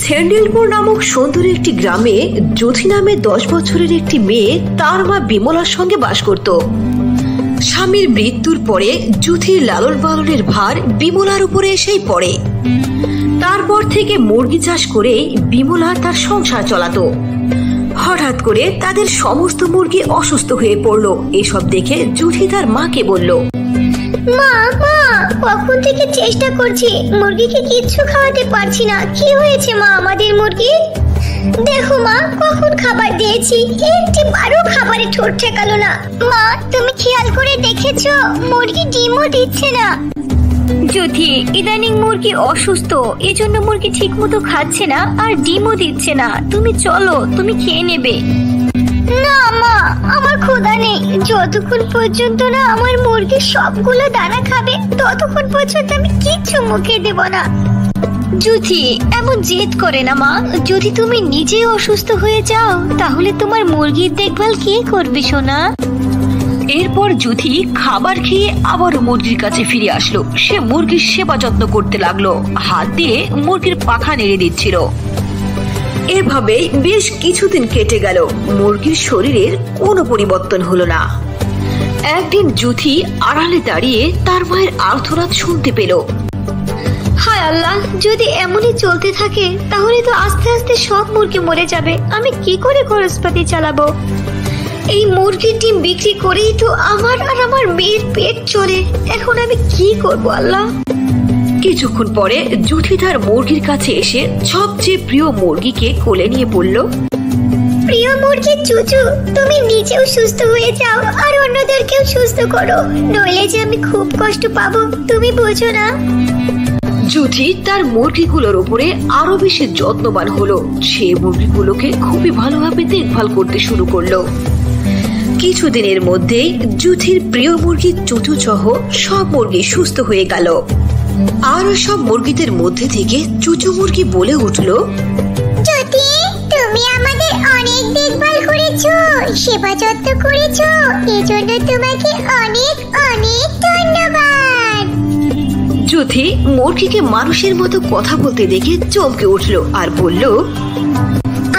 সেন্ডিলপুর নামক সুন্দর একটি গ্রামে জ্যোতি নামে 10 বছরের একটি মেয়ে তার মা বিমলার সঙ্গে বাস করত। স্বামীর মৃত্যুর পরে জ্যোতির লালন পালনের ভার বিমলার উপরে এসেই পড়ে। তারপর থেকে মুরগি চাষ করে বিমলা তার সংসার চালাতো। হঠাৎ করে তাদের সমস্ত মুরগি অসুস্থ হয়ে পড়লো। এসব দেখে জ্যোতি তার মাকে বলল, মা মা কখন থেকে চেষ্টা করছি, মুরগিকে কিচ্ছু খাওয়াতে পারছি না। কি হয়েছে মা আমাদের মুরগি? দেখো মা, কখন খাবার দিয়েছি, একটিবারও খাবারে ঠোঁট ঠেকালো না। মা তুমি খেয়াল করে দেখেছো মুরগি ডিমও দিচ্ছে না। জ্যোতি, ইদানিং মুরগি অসুস্থ, এজন্য মুরগি ঠিক মতো খাচ্ছে না আর ডিমও দিচ্ছে না। তুমি চলো, তুমি খেয়ে নেবে। না মা, আমার ক্ষুধা নেই। যতক্ষণ পর্যন্ত না আমার মুরগি সবগুলো দানা খাবে ততক্ষণ পর্যন্ত আমি কিচ্ছু মুখে দেব না। জ্যোতি, এমন জেদ করে না মা। যদি তুমি নিজে অসুস্থ হয়ে যাও তাহলে তোমার মুরগির দেখভাল কে করবে সোনা? এরপর জ্যোতি খাবার খেয়ে আবারও মুরগির কাছে ফিরে আসলো। সে মুরগির সেবা যত্ন করতে লাগলো, হাত দিয়ে মুরগির পাখা নেড়ে দিচ্ছিল। এভাবে বেশ কিছুদিন কেটে গেল। মুরগির শরীরের কোনো পরিবর্তন হলো না। একদিন জ্যোতি আড়ালে দাঁড়িয়ে তার মায়ের আর্তনাদ শুনতে পেল। হায় আল্লাহ, যদি এমনই চলতে থাকে তাহলে তো আস্তে আস্তে সব মুরগি মরে যাবে। আমি কি করে খরচপাতি চালাবো? এই মুরগির ডিম বিক্রি করেই তো আমার আর আমার মেয়ের পেট চলে। এখন আমি কি করব আল্লাহ? কিছুক্ষণ পরে জ্যোতি তার মুরগির কাছে এসে সবচেয়ে প্রিয় মুরগিকে কোলে নিয়ে বলল, প্রিয় মুরগির চুচু, তুমি নিজেও সুস্থ হয়ে যাও আর অন্যদেরকেও সুস্থ করো, নইলে যে আমি খুব কষ্ট পাবো, তুমি বোঝো না? জ্যোতি তার মুরগিগুলোর উপরে আরো বেশি যত্নবান হলো। সে মুরগিগুলোকে খুবই ভালোভাবে দেখভাল করতে শুরু করলো। কিছুদিনের মধ্যেই জ্যোতির প্রিয় মুরগি চুচু সহ সব মুরগি সুস্থ হয়ে গেল। আর সব মুরগিদের মধ্যে থেকে চুচু মুরগি বলে উঠল, জ্যোতি, তুমি আমাদের অনেক দেখভাল করেছো, সেবা যত্ন করেছো, এজন্য তোমাকে অনেক অনেক ধন্যবাদ। জ্যোতি মুরগিকে মানুষের মতো কথা বলতে দেখে চমকে উঠল আর বলল,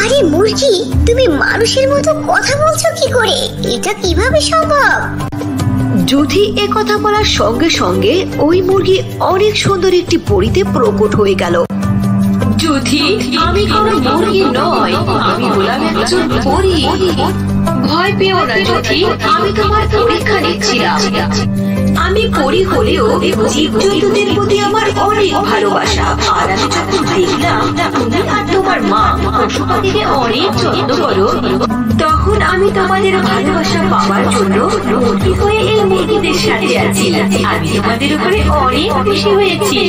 আরে মুরগি, তুমি মানুষের মতো কথা বলছো কি করে? এটা কিভাবে সম্ভব? জ্যোতি এ কথা বলার সঙ্গে সঙ্গে ওই মুরগি অনেক সুন্দর একটি পরীতে প্রকট হয়ে গেল। জ্যোতি, আমি কোনো মুরগি নই, আমি হলাম একজন পরী। ভয় পেও না জ্যোতি, আমি তোমার পরীক্ষা নিচ্ছিলাম। আমি পরী হলেও জীবজন্তুদের প্রতি আমার অনেক ভালোবাসা। আর আমি যখন দেখলাম তুমি আর তোমার মা পশু পাখিকে অনেক যত্ন করো, তখন আমি তোমাদের ভালোবাসা পাওয়ার জন্য মুরগি হয়ে এই মুরগিদের সাথে আছি। আমি তোমাদের উপরে অনেক খুশি হয়েছি,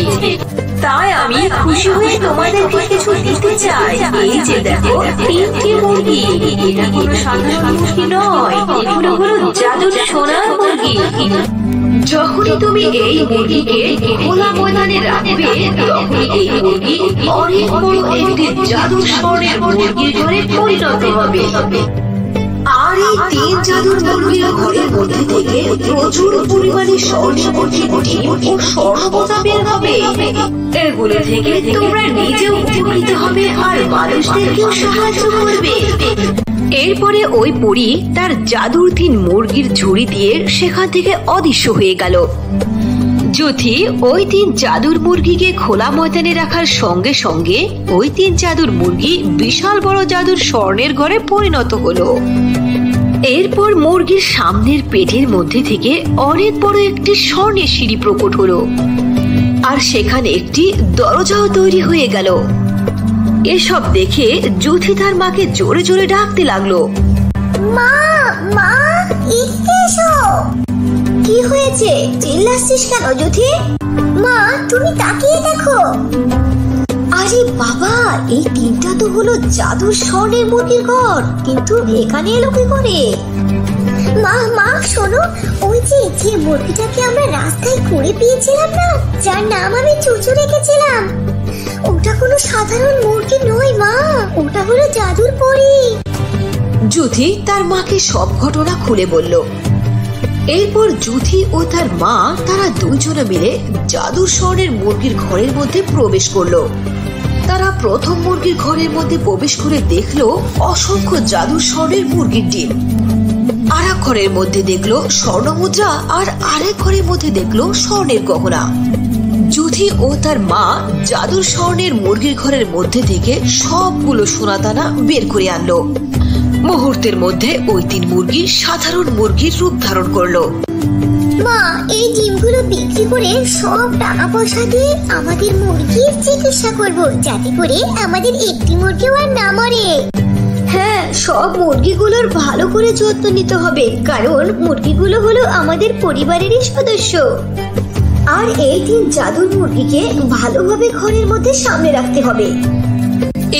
তাই আমি খুশি হয়ে তোমাদেরকে কিছু দিতে চাই। এই যে দেখো, 3টি মুরগি। এটা কোনো সাধারণ মুরগি নয়, এগুলো হলো জাদুর সোনার মুরগি। যখনই তুমি এই মুরগিকে খোলা ময়দানে রাখবে, তখনই এই মুরগি অনেক বড় একটি জাদুর স্বর্ণের মুরগির ঘরে পরিণত হবে। আর এই 3 জাদুর মুরগির ঘরের মধ্যে থেকে প্রচুর পরিমাণে স্বর্ণের মুরগির ডিম ও স্বর্ণমুদ্রা বের হবে। এগুলো থেকে তোমরা নিজেও উপকৃত হবে আর মানুষদেরকেও সাহায্য করবে। এরপরে ওই পরী তার জাদুর 3 মুরগির ঝুড়ি দিয়ে সেখান থেকে অদৃশ্য হয়ে গেল। জ্যোতি ওই 3 জাদুর মুরগিকে খোলা ময়দানে রাখার সঙ্গে সঙ্গে ওই 3 জাদুর মুরগি বিশাল বড় জাদুর স্বর্ণের ঘরে পরিণত হলো। এরপর মুরগির সামনের পেটের মধ্যে থেকে অনেক বড় একটি স্বর্ণের সিঁড়ি প্রকট হলো আর সেখানে একটি দরজাও তৈরি হয়ে গেল। এসব দেখে জ্যোতি তার মাকে জোরে জোরে ডাকতে লাগলো, মা মা, এসো। কি হয়েছে? চিল্লাচ্ছিস কেন জ্যোতি? মা, তুমি তাকিয়ে দেখো। আরে বাবা, এই 3টা তো হলো জাদুর স্বর্ণের মুরগির ঘর, কিন্তু এখানে এলো কি করে? মা মা শোনো, ওই যে মুরগিটাকে আমরা রাস্তায় কুড়ে পেয়েছিলাম না, যার নাম আমি চুচু রেখেছিলাম, ওটা কোনো সাধারণ মুরগি নয় মা, ওটা হলো জাদুর পরী। জ্যোতি তার মাকে সব ঘটনা খুলে বলল। এরপর জ্যোতি ও তার মা তারা দুজনে মিলে জাদুর স্বর্ণের মুরগির ঘরের মধ্যে প্রবেশ করলো। তারা প্রথম মুরগির ঘরের মধ্যে প্রবেশ করে দেখলো অসংখ্য জাদুর স্বর্ণের মুরগির ডিম। আর এক ঘরের মধ্যে দেখলো স্বর্ণ মুদ্রা, আর আরেক ঘরের মধ্যে দেখলো স্বর্ণের গহনা। যুথি ও তার মা জাদুর স্বর্ণের মুরগির ঘরের মধ্যে থেকে সবগুলো সোনাদানা বের করে আনলো। মুহূর্তের মধ্যে ওই 3 মুরগি সাধারণ মুরগির রূপ ধারণ করলো। মা, এই ডিমগুলো বিক্রি করে সব টাকা পয়সা দিয়ে আমাদের মুরগির চিকিৎসা করব, যাতে করে আমাদের একটি মুরগিও আর না মরে। হ্যাঁ, সব মুরগিগুলোর ভালো করে যত্ন নিতে হবে, কারণ মুরগিগুলো হলো আমাদের পরিবারেরই সদস্য। আর এই 3 জাদুর মুরগিকে ভালোভাবে ঘরের মধ্যে সামনে রাখতে হবে।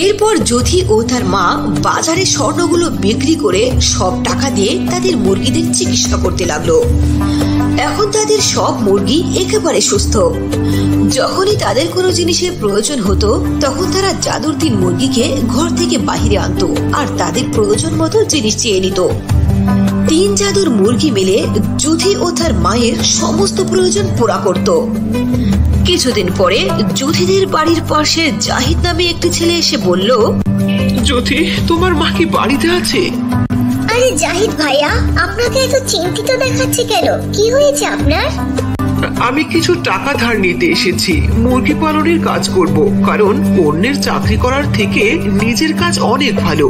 এরপর যুথি ও তার মা বাজারে স্বর্ণগুলো বিক্রি করে সব টাকা দিয়ে তাদের মুরগিদের চিকিৎসা করতে লাগলো। এখন তাদের সব মুরগি একেবারে সুস্থ। যখনই তাদের কোনো জিনিসের প্রয়োজন হতো, তখন তারা জাদুর 3 মুরগিকে ঘর থেকে বাহিরে আনতো আর তাদের প্রয়োজন মতো জিনিস চেয়ে নিত। 3 জাদুর মুরগি মিলে যুথি ও তার মায়ের সমস্ত প্রয়োজন পুরা করত। কিছুদিন পরে যুথিদের বাড়ির পাশে জাহিদ নামে একটি ছেলে এসে বলল, যুথি, তোমার মা কি বাড়িতে আছে? আরে জাহিদ ভাইয়া, আপনাকে এত চিন্তিত দেখাচ্ছে কেন? কি হয়েছে আপনার? আমি কিছু টাকা ধার নিতে এসেছি, মুরগি পালনের কাজ করব, কারণ অন্যের চাকরি করার থেকে নিজের কাজ অনেক ভালো।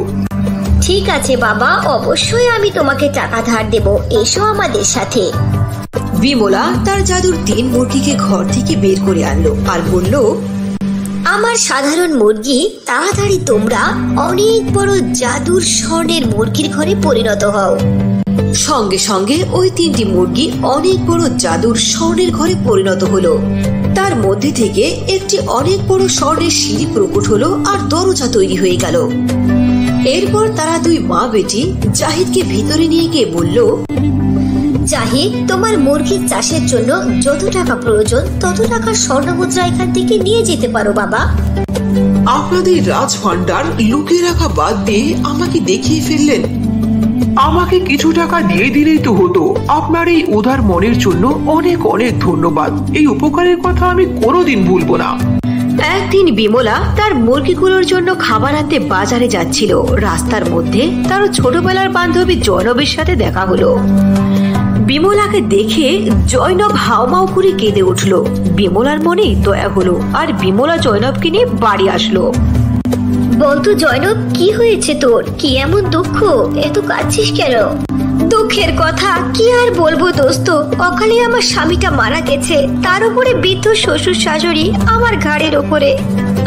ঠিক আছে বাবা, অবশ্যই আমি তোমাকে টাকা ধার দেব, এসো আমাদের সাথে। বিমলা তার জাদুর 3 মুরগিকে ঘর থেকে বের করে আনলো আর বলল, আমার সাধারণ মুরগি, তাড়াতাড়ি তোমরা অনেক বড় জাদুর স্বর্ণের মুরগির ঘরে পরিণত হও। সঙ্গে সঙ্গে ওই 3টি মুরগি অনেক বড় জাদুর স্বর্ণের ঘরে পরিণত হলো। তার মধ্যে থেকে একটি অনেক বড় স্বর্ণের সিঁড়ি প্রকট হলো আর দরজা তৈরি হয়ে গেল। এরপর তারা 2 মা বেটি জাহিদকে ভিতরে নিয়ে গিয়ে বলল, জাহিদ, তোমার মুরগির চাষের জন্য যত টাকা প্রয়োজন তত টাকা স্বর্ণ মুদ্রা এখান থেকে নিয়ে যেতে পারো বাবা। আপনাদের রাজ ভান্ডার লুকিয়ে রাখা বাদ দিয়ে আমাকে দেখিয়ে ফেললেন। আমাকে কিছু টাকা দিয়ে দিলেই তো হতো। আপনার এই উদার মনের জন্য অনেক অনেক ধন্যবাদ। এই উপকারের কথা আমি কোনোদিন ভুলবো না। একদিন বিমলা তার মুরগিগুলোর জন্য খাবার আনতে বাজারে যাচ্ছিল। রাস্তার মধ্যে তার ছোটবেলার বান্ধবী জয়নবের সাথে দেখা হলো। বিমলাকে দেখে জয়নব হাউমাউ করে কেঁদে উঠল। বিমলার মনে দয়া হলো আর বিমলা জয়নবকে নিয়ে বাড়ি আসলো। বলতো জয়নব, কি হয়েছে তোর? কি এমন দুঃখ? এত কাঁদছিস কেন? দুঃখের কথা কি আর বলবো দোস্ত, অকালে আমার স্বামীটা মারা গেছে, তার উপরে বৃদ্ধ শ্বশুর শাশুড়ি আমার ঘাড়ের ওপরে।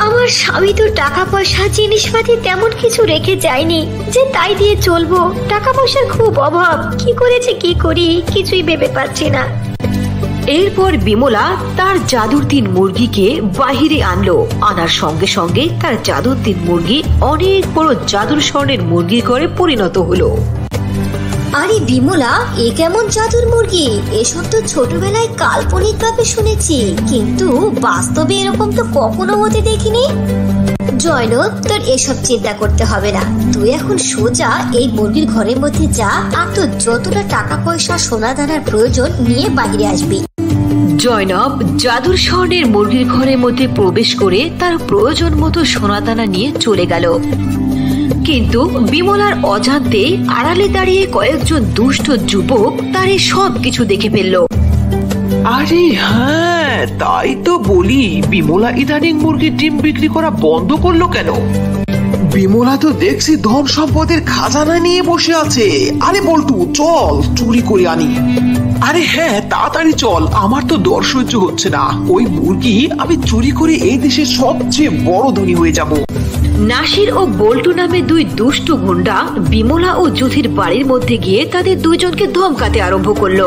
আমার স্বামী তো টাকা পয়সা জিনিসপাতি তেমন কিছু রেখে যায়নি যে তাই দিয়ে চলবো। টাকা পয়সার খুব অভাব, কি করেছে কি করি কিছুই ভেবে পাচ্ছি না। এরপর বিমলা তার জাদুর 3 মুরগিকে বাহিরে আনলো। আনার সঙ্গে সঙ্গে তার জাদুর 3 মুরগি অনেক বড় জাদুর স্বর্ণের মুরগি করে পরিণত হলো। আরে বিমলা, এ কেমন জাদুর মুরগি? এসব তো ছোটবেলায় কাল্পনিক ভাবে শুনেছি, কিন্তু বাস্তবে এরকম তো কখনো হতে দেখিনি। জয়নব, তোর এসব চিন্তা করতে হবে না। তুই এখন সোজা এই মুরগির ঘরের মধ্যে যা আর তোর যতটা টাকা পয়সা সোনা দানার প্রয়োজন নিয়ে বাইরে আসবি। জয়নব জাদুর স্বর্ণের মুরগির ঘরের মধ্যে প্রবেশ করে তার প্রয়োজন মতো সোনাদানা নিয়ে চলে গেল। কিন্তু বিমলার অজান্তে আড়ালে দাঁড়িয়ে কয়েকজন দুষ্ট যুবক তার সব কিছু দেখে ফেলল। আরে হ্যাঁ, তাই তো বলি, বিমলা ইদানিং মুরগির ডিম বিক্রি করা বন্ধ করলো কেন? বিমলা তো দেখছি ধন সম্পদের খাজানা নিয়ে বসে আছে। আরে বল্টু, চল চুরি করে আনি। আরে হ্যাঁ, তাড়াতাড়ি চল, আমার তো দর সহ্য হচ্ছে না। ওই মুরগি আমি চুরি করে এই দেশের সবচেয়ে বড় ধনী হয়ে যাব। নাসির ও বল্টু নামে 2 দুষ্টু গুন্ডা বিমলা ও যুথির বাড়ির মধ্যে গিয়ে তাদের 2 জনকে ধমকাতে আরম্ভ করলো।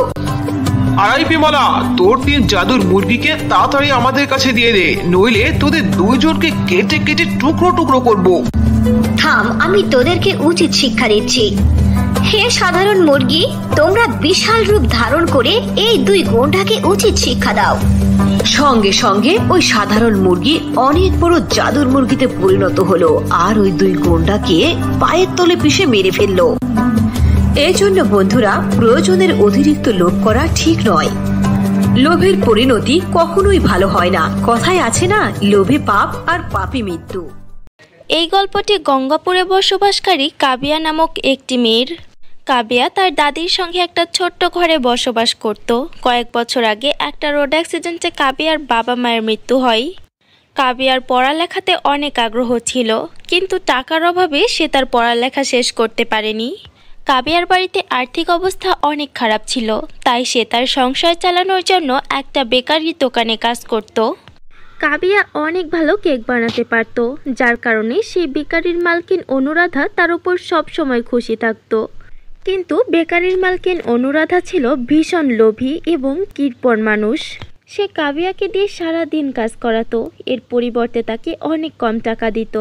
আরে বিমলা, তোর 3 জাদুর মুরগিকে তাড়াতাড়ি আমাদের কাছে দিয়ে দে, নইলে তোদের 2 জনকে কেটে কেটে টুকরো টুকরো করবো। থাম, আমি তোদেরকে উচিত শিক্ষা দিচ্ছি। হে সাধারণ মুরগি, তোমরা বিশাল রূপ ধারণ করে এই 2 গুন্ডাকে উচিত শিক্ষা দাও। সঙ্গে সঙ্গে ওই সাধারণ মুরগি অনেক বড় জাদুর মুরগিতে পরিণত হলো আর ওই 2 গুন্ডাকে পায়ের তলে পিষে মেরে ফেললো। এই জন্য বন্ধুরা, প্রয়োজনের অতিরিক্ত লোভ করা ঠিক নয়। লোভের পরিণতি কখনোই ভালো হয় না। কথায় আছে না, লোভে পাপ আর পাপে মৃত্যু। এই গল্পটি গঙ্গাপুরে বসবাসকারী কাবিয়া নামক একটি মেয়ের। কাবিয়া তার দাদির সঙ্গে একটা ছোট্ট ঘরে বসবাস করত। কয়েক বছর আগে একটা রোড অ্যাক্সিডেন্টে কাবিয়ার বাবা মায়ের মৃত্যু হয়। কাবিয়ার পড়ালেখাতে অনেক আগ্রহ ছিল, কিন্তু টাকার অভাবে সে তার পড়ালেখা শেষ করতে পারেনি। কাবিয়ার বাড়িতে আর্থিক অবস্থা অনেক খারাপ ছিল, তাই সে তার সংসার চালানোর জন্য একটা বেকারির দোকানে কাজ করত। কাবিয়া অনেক ভালো কেক বানাতে পারত, যার কারণে সেই বেকারির মালকিন অনুরাধা তার উপর সবসময় খুশি থাকত। কিন্তু বেকারির মালকিন অনুরাধা ছিল ভীষণ লোভী এবং কৃপণ মানুষ। সে কাবিয়াকে দিয়ে সারা দিন কাজ করাতো, এর পরিবর্তে তাকে অনেক কম টাকা দিত।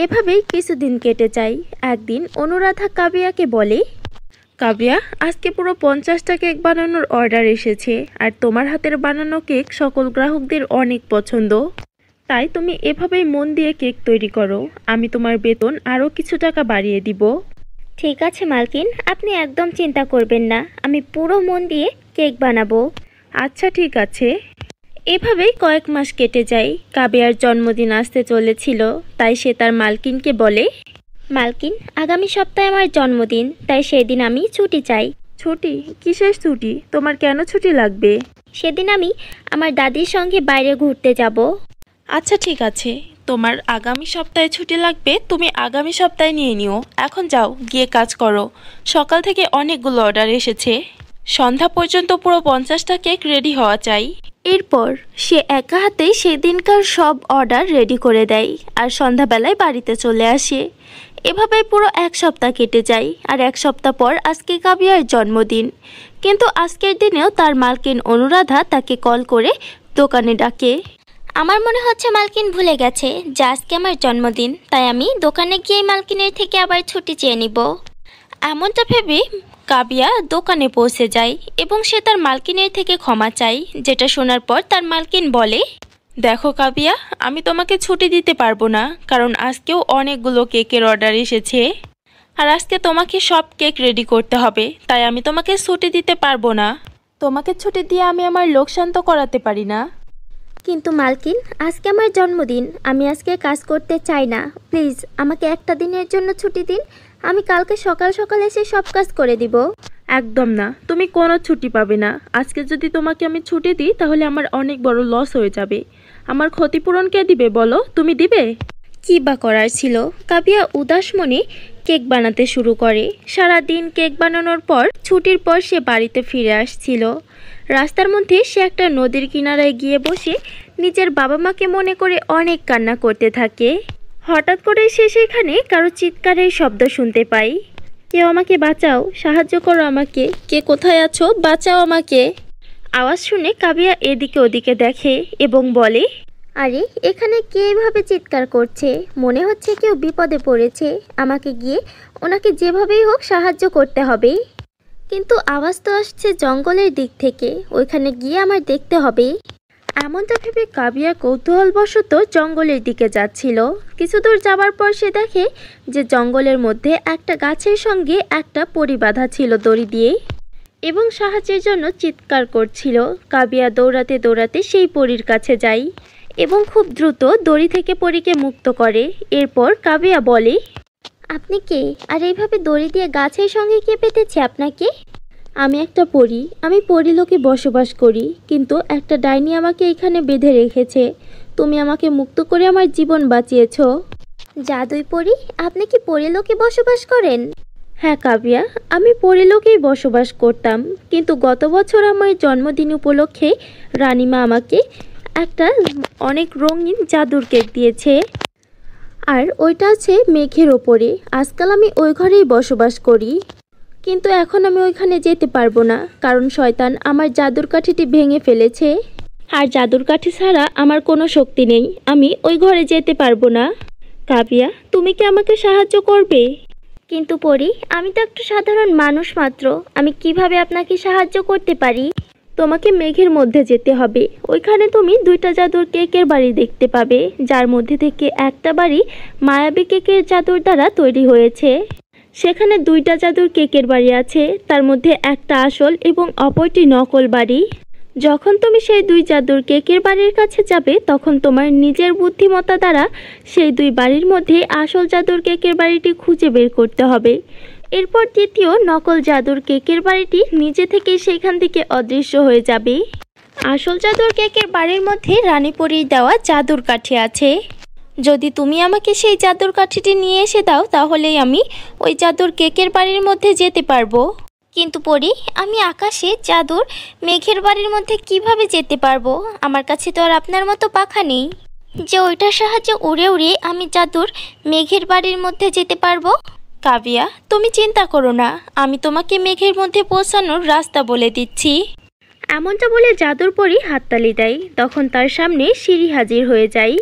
এভাবেই কিছুদিন কেটে যায়। একদিন অনুরাধা কাবিয়াকে বলে, কাবিয়া, আজকে পুরো 50টা কেক বানানোর অর্ডার এসেছে, আর তোমার হাতের বানানো কেক সকল গ্রাহকদের অনেক পছন্দ। তাই তুমি এভাবেই মন দিয়ে কেক তৈরি করো, আমি তোমার বেতন আরও কিছু টাকা বাড়িয়ে দিব। ঠিক আছে মালকিন, আপনি একদম চিন্তা করবেন না, আমি পুরো মন দিয়ে কেক বানাবো। আচ্ছা ঠিক আছে। এভাবেই কয়েক মাস কেটে যায়। কাবিয়ার জন্মদিন আসতে চলেছিল, তাই সে তার মালকিনকে বলে, মালকিন, আগামী সপ্তাহে আমার জন্মদিন, তাই সেদিন আমি ছুটি চাই। ছুটি? কিসের ছুটি? তোমার কেন ছুটি লাগবে? সেদিন আমি আমার দাদির সঙ্গে বাইরে ঘুরতে যাব। আচ্ছা ঠিক আছে, তোমার আগামী সপ্তাহে ছুটি লাগবে, তুমি আগামী সপ্তাহে নিয়ে নিও। এখন যাও, গিয়ে কাজ করো। সকাল থেকে অনেকগুলো অর্ডার এসেছে, সন্ধ্যা পর্যন্ত পুরো 50টা কেক রেডি হওয়া চাই। এরপর সে একা হাতেই সেদিনকার সব অর্ডার রেডি করে দেয় আর সন্ধ্যাবেলায় বাড়িতে চলে আসে। এভাবে পুরো এক সপ্তাহ কেটে যায়, আর এক সপ্তাহ পর আজকে কাবিয়ার জন্মদিন। কিন্তু আজকের দিনেও তার মালকিন অনুরাধা তাকে কল করে দোকানে ডাকে। আমার মনে হচ্ছে মালকিন ভুলে গেছে যে আজকে আমার জন্মদিন, তাই আমি দোকানে গিয়ে মালকিনের থেকে আবার ছুটি চেয়ে নিব। এমনটা ভেবে কাবিয়া দোকানে পৌঁছে যায় এবং সে তার মালকিনের থেকে ক্ষমা চায়, যেটা শোনার পর তার মালকিন বলে, দেখো কাবিয়া, আমি তোমাকে ছুটি দিতে পারবো না, কারণ আজকেও অনেকগুলো কেকের অর্ডার এসেছে, আর আজকে তোমাকে সব কেক রেডি করতে হবে, তাই আমি তোমাকে ছুটি দিতে পারবো না। তোমাকে ছুটি দিয়ে আমি আমার লোকসান তো করাতে পারি না। কিন্তু মালকিন, আজকে আমার জন্মদিন, আমি আজকে কাজ করতে চাই না, প্লিজ আমাকে একটা দিনের জন্য ছুটি দিন, আমি কালকে সকাল সকাল এসে সব কাজ করে দিব। একদম না, তুমি কোনো ছুটি পাবে না। আজকে যদি তোমাকে আমি ছুটি দিই তাহলে আমার অনেক বড় লস হয়ে যাবে। আমার ক্ষতিপূরণ কে দিবে বলো, তুমি দিবে? কি বা করার ছিল, কাবিয়া উদাস মনে কেক বানাতে শুরু করে। সারা দিন কেক বানানোর পর ছুটির পর সে বাড়িতে ফিরে আসছিল। রাস্তার মধ্যে সে একটা নদীর কিনারায় গিয়ে বসে নিজের বাবা মাকে মনে করে অনেক কান্না করতে থাকে। হঠাৎ করে সে সেখানে কারো চিৎকারের শব্দ শুনতে পায়। কেউ আমাকে বাঁচাও, সাহায্য করো আমাকে, কে কোথায় আছো, বাঁচাও আমাকে। আওয়াজ শুনে কাবিয়া এদিকে ওদিকে দেখে এবং বলে, আরে এখানে কে এভাবে চিৎকার করছে, মনে হচ্ছে কেউ বিপদে পড়েছে, আমাকে গিয়ে ওনাকে যেভাবেই হোক সাহায্য করতে হবে। কিন্তু আওয়াজ তো আসছে জঙ্গলের দিক থেকে, ওইখানে গিয়ে আমার দেখতে হবে। এমনটা ভেবে কাবিয়া কৌতূহলবশত জঙ্গলের দিকে যাচ্ছিল। কিছু দূর যাবার পর সে দেখে যে জঙ্গলের মধ্যে একটা গাছের সঙ্গে একটা পরী বাঁধা ছিল দড়ি দিয়ে এবং সাহায্যের জন্য চিৎকার করছিল। কাবিয়া দৌড়াতে দৌড়াতে সেই পরীর কাছে যায় এবং খুব দ্রুত দড়ি থেকে পরীকে মুক্ত করে। এরপর কাবিয়া বলে, আপনি কে, আর এইভাবে দড়ি দিয়ে গাছের সঙ্গে কে পেতেছে আপনাকে? আমি একটা পরী, আমি পরীলোকে বসবাস করি, কিন্তু একটা ডাইনি আমাকে এখানে বেঁধে রেখেছে। তুমি আমাকে মুক্ত করে আমার জীবন বাঁচিয়েছ। জাদুই পরী, আপনি কি পরীলোকে বসবাস করেন? হ্যাঁ কাবিয়া, আমি পরীলোকেই বসবাস করতাম, কিন্তু গত বছর আমার জন্মদিন উপলক্ষে রানীমা আমাকে একটা অনেক রঙিন জাদুর কেক দিয়েছে, আর ওইটা আছে মেঘের ওপরে। আজকাল আমি ওই ঘরেই বসবাস করি, কিন্তু এখন আমি ওইখানে যেতে পারবো না, কারণ শয়তান আমার জাদুর কাঠিটি ভেঙে ফেলেছে, আর জাদুর কাঠি ছাড়া আমার কোনো শক্তি নেই, আমি ওই ঘরে যেতে পারবো না। কাবিয়া, তুমি কি আমাকে সাহায্য করবে? কিন্তু পরী, আমি তো একটা সাধারণ মানুষ মাত্র, আমি কিভাবে আপনাকে সাহায্য করতে পারি? তোমাকে মেঘের মধ্যে যেতে হবে, ওইখানে তুমি 2টা জাদুর কেকের বাড়ি দেখতে পাবে, যার মধ্যে থেকে একটা বাড়ি মায়াবী কেকের জাদুর দ্বারা তৈরি হয়েছে। সেখানে 2টা জাদুর কেকের বাড়ি আছে, তার মধ্যে একটা আসল এবং অপরটি নকল বাড়ি। যখন তুমি সেই দুই জাদুর কেকের বাড়ির কাছে যাবে তখন তোমার নিজের বুদ্ধিমত্তা দ্বারা সেই দুই বাড়ির মধ্যে আসল জাদুর কেকের বাড়িটি খুঁজে বের করতে হবে। এরপর দ্বিতীয় নকল জাদুর কেকের বাড়িটি নিজে থেকেই সেখান থেকে অদৃশ্য হয়ে যাবে। আসল জাদুর কেকের বাড়ির মধ্যে রানীপরীর দেওয়া জাদুর কাঠি আছে। যদি তুমি আমাকে সেই জাদুর কাঠিটি নিয়ে এসে দাও তাহলেই আমি ওই জাদুর কেকের বাড়ির মধ্যে যেতে পারবো। কিন্তু পরি, আমি আকাশে জাদুর মেঘের বাড়ির মধ্যে কিভাবে যেতে পারবো? আমার কাছে তো আর আপনার মতো পাখা নেই যে ওইটার সাহায্যে উড়ে উড়ে আমি জাদুর মেঘের বাড়ির মধ্যে যেতে পারবো। কাবিয়া, তুমি চিন্তা করো না, আমি তোমাকে মেঘের মধ্যে পৌঁছানোর রাস্তা বলে দিচ্ছি। এমনটা বলে জাদুর পরী হাততালি দেয়। তখন তার সামনে সিঁড়ি হাজির হয়ে যায়,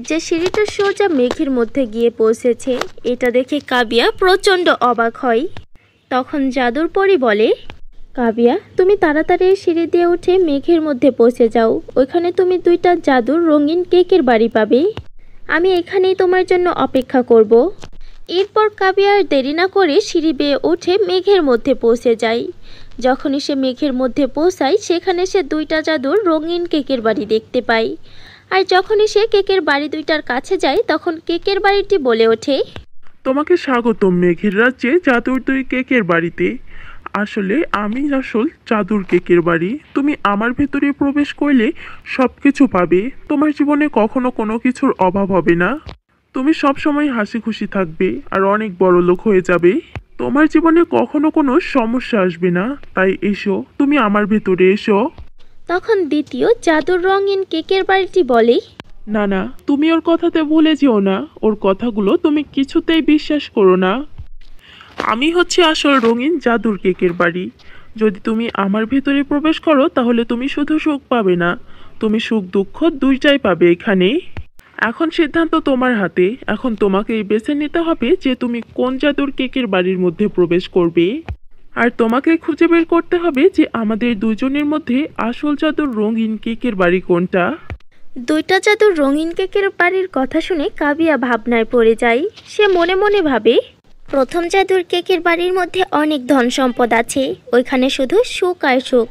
যে সিঁড়িটা সোজা মেঘের মধ্যে গিয়ে পৌঁছেছে। এটা দেখে কাবিয়া প্রচণ্ড অবাক হয়। তখন জাদুর পরী বলে, কাবিয়া, তুমি তাড়াতাড়ি সিঁড়ি দিয়ে উঠে মেঘের মধ্যে পৌঁছে যাও। ওইখানে তুমি দুইটা জাদুর রঙিন কেকের বাড়ি পাবে। আমি এখানেই তোমার জন্য অপেক্ষা করব। এরপর কাবিয়া আর দেরি না করে সিঁড়ি বেয়ে উঠে মেঘের মধ্যে পৌঁছে যায়। যখনই সে মেঘের মধ্যে পৌঁছায় সেখানে সে দুইটা জাদুর রঙিন কেকের বাড়ি দেখতে পায়। আর যখনই সে কেকের বাড়ি দুইটার কাছে যায় তখন কেকের বাড়িটি বলে ওঠে, তোমাকে স্বাগতম মেঘের রাজ্যে জাদুর দুই কেকের বাড়িতে। আসলে আমি আসল জাদুর কেকের বাড়ি। তুমি আমার ভেতরে প্রবেশ করলে সব কিছু পাবে। তোমার জীবনে কখনো কোনো কিছুর অভাব হবে না। তুমি সব সময় হাসি খুশি থাকবে আর অনেক বড় লোক হয়ে যাবে। তোমার জীবনে কখনো কোনো সমস্যা আসবে না। তাই এসো, তুমি আমার ভেতরে এসো। তখন দ্বিতীয় জাদুর রঙিন কেকের বাড়িটি বলে, না না, তুমি ওর কথাতে ভুলে যেও না। ওর কথাগুলো তুমি কিছুতেই বিশ্বাস করো না। আমি হচ্ছে আসল রঙিন জাদুর কেকের বাড়ি। যদি তুমি আমার ভেতরে প্রবেশ করো তাহলে তুমি শুধু সুখ পাবে না, তুমি সুখ দুঃখ দুইটাই পাবে এখানে। এখন সিদ্ধান্ত তোমার হাতে। এখন তোমাকেই বেছে নিতে হবে যে তুমি কোন জাদুর কেকের বাড়ির মধ্যে প্রবেশ করবে। আর তোমাকে খুঁজে বের করতে হবে যে আমাদের দুজনের মধ্যে আসল জাদুর রঙিন কেকের বাড়ি কোনটা। দুইটা জাদুর রঙিন কেকের বাড়ির কথা শুনে কাবিয়া ভাবনায় পড়ে যায়। সে মনে মনে ভাবে, প্রথম জাদুর কেকের বাড়ির মধ্যে অনেক ধন সম্পদ আছে, ওইখানে শুধু সুখ আর সুখ।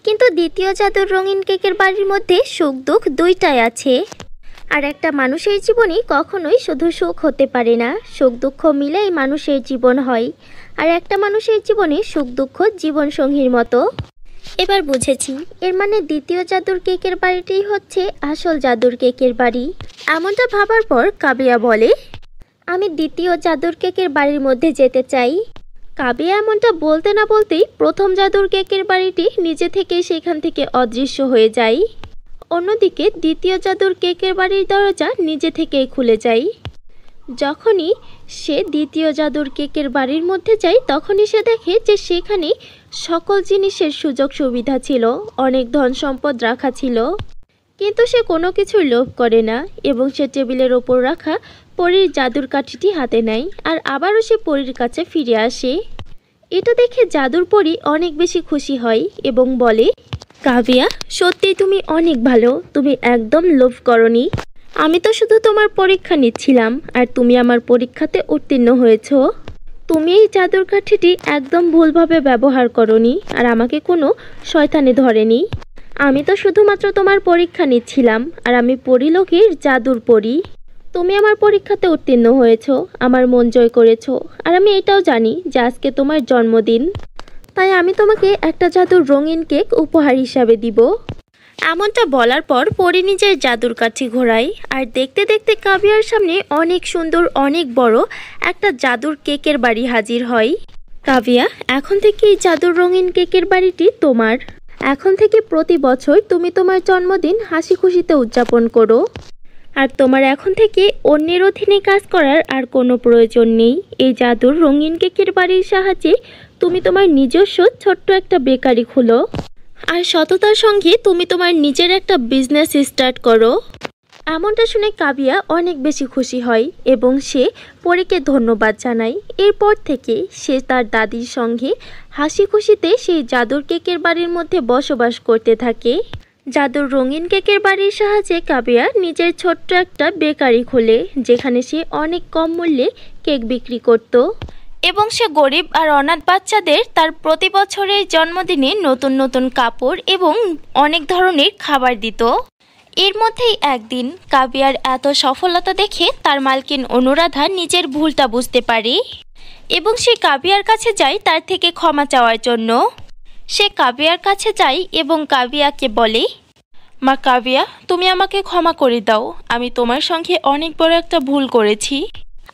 কিন্তু দ্বিতীয় জাদুর রঙিন কেকের বাড়ির মধ্যে সুখ দুঃখ দুইটাই আছে। আর একটা মানুষের জীবনে কখনোই শুধু সুখ হতে পারে না, সুখ দুঃখ মিলেই মানুষের জীবন হয়। আর একটা মানুষের জীবনে সুখ দুঃখ জীবনসঙ্গীর মতো। এবার বুঝেছি, এর মানে দ্বিতীয় জাদুর কেকের বাড়িটাই হচ্ছে আসল জাদুর কেকের বাড়ি। এমনটা ভাবার পর কাবিয়া বলে, আমি দ্বিতীয় জাদুর কেকের বাড়ির মধ্যে যেতে চাই। কাবিয়া এমনটা বলতে না বলতেই প্রথম জাদুর কেকের বাড়িটি নিজে থেকেই সেখান থেকে অদৃশ্য হয়ে যায়। অন্যদিকে দ্বিতীয় জাদুর কেকের বাড়ির দরজা নিজে থেকেই খুলে যায়। যখনই সে দ্বিতীয় জাদুর কেকের বাড়ির মধ্যে যায় তখনই সে দেখে যে সেখানে সকল জিনিসের সুযোগ সুবিধা ছিল, অনেক ধন সম্পদ রাখা ছিল। কিন্তু সে কোনো কিছুর লোভ করে না এবং সে টেবিলের ওপর রাখা পরীর জাদুর কাঠিটি হাতে নেয় আর আবারও সে পরীর কাছে ফিরে আসে। এটা দেখে জাদুর পরী অনেক বেশি খুশি হয় এবং বলে, কাবিয়া, সত্যিই তুমি অনেক ভালো, তুমি একদম লোভ করনি। আমি তো শুধু তোমার পরীক্ষা নিচ্ছিলাম আর তুমি আমার পরীক্ষাতে উত্তীর্ণ হয়েছ। তুমি এই জাদুর কাঠিটি একদম ভুলভাবে ব্যবহার করনি আর আমাকে কোনো শয়তানে ধরেনি। আমি তো শুধুমাত্র তোমার পরীক্ষা নিচ্ছিলাম আর আমি পরিলোকের জাদুর পরী। তুমি আমার পরীক্ষাতে উত্তীর্ণ হয়েছ, আমার মন জয় করেছ। আর আমি এটাও জানি যে আজকে তোমার জন্মদিন, তাই আমি তোমাকে একটা জাদুর রঙিন কেক উপহার হিসাবে দিব। এমনটা বলার পর পরী নিজের জাদুর কাঠি ঘোরায় আর দেখতে দেখতে কাবিয়ার সামনে অনেক সুন্দর অনেক বড় একটা জাদুর কেকের বাড়ি হাজির হয়। কাবিয়া, এখন থেকে এই জাদুর রঙিন কেকের বাড়িটি তোমার। এখন থেকে প্রতি বছর তুমি তোমার জন্মদিন হাসি খুশিতে উদযাপন করো। আর তোমার এখন থেকে অন্যের অধীনে কাজ করার আর কোনো প্রয়োজন নেই। এই জাদুর রঙিন কেকের বাড়ির সাহায্যে তুমি তোমার নিজস্ব ছোট্ট একটা বেকারি খোলো আর সততার সঙ্গে তুমি তোমার নিজের একটা বিজনেস স্টার্ট করো। এমনটা শুনে কাবিয়া অনেক বেশি খুশি হয় এবং সে পরীকে ধন্যবাদ জানায়। এরপর থেকে সে তার দাদির সঙ্গে হাসি খুশিতে সেই জাদুর কেকের বাড়ির মধ্যে বসবাস করতে থাকে। জাদুর রঙিন কেকের বাড়ির সাহায্যে কাবিয়া নিজের ছোট্ট একটা বেকারি খোলে, যেখানে সে অনেক কম মূল্যে কেক বিক্রি করত। এবং সে গরিব আর অনাথ বাচ্চাদের তার প্রতি বছরের জন্মদিনে নতুন নতুন কাপড় এবং অনেক ধরনের খাবার দিত। এর মধ্যেই একদিন কাবিয়ার এত সফলতা দেখে তার মালকিন অনুরাধা নিজের ভুলটা বুঝতে পারে এবং সে কাবিয়ার কাছে যায় তার থেকে ক্ষমা চাওয়ার জন্য। সে কাবিয়ার কাছে যায় এবং কাবিয়াকে বলে, মা কাবিয়া, তুমি আমাকে ক্ষমা করে দাও, আমি তোমার সঙ্গে অনেক বড় একটা ভুল করেছি।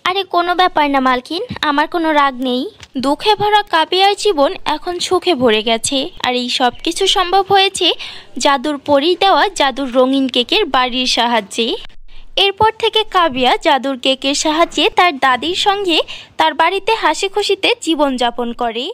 আরে কোনো ব্যাপার না মালকিন, আমার কোনো রাগ নেই। দুঃখে ভরা কাবিয়ার জীবন এখন সুখে ভরে গেছে, আর এই সব কিছু সম্ভব হয়েছে জাদুর পরীর দেওয়া জাদুর রঙিন কেকের বাড়ির সাহায্যে। এরপর থেকে কাবিয়া জাদুর কেকের সাহায্যে তার দাদির সঙ্গে তার বাড়িতে হাসি খুশিতে জীবনযাপন করে।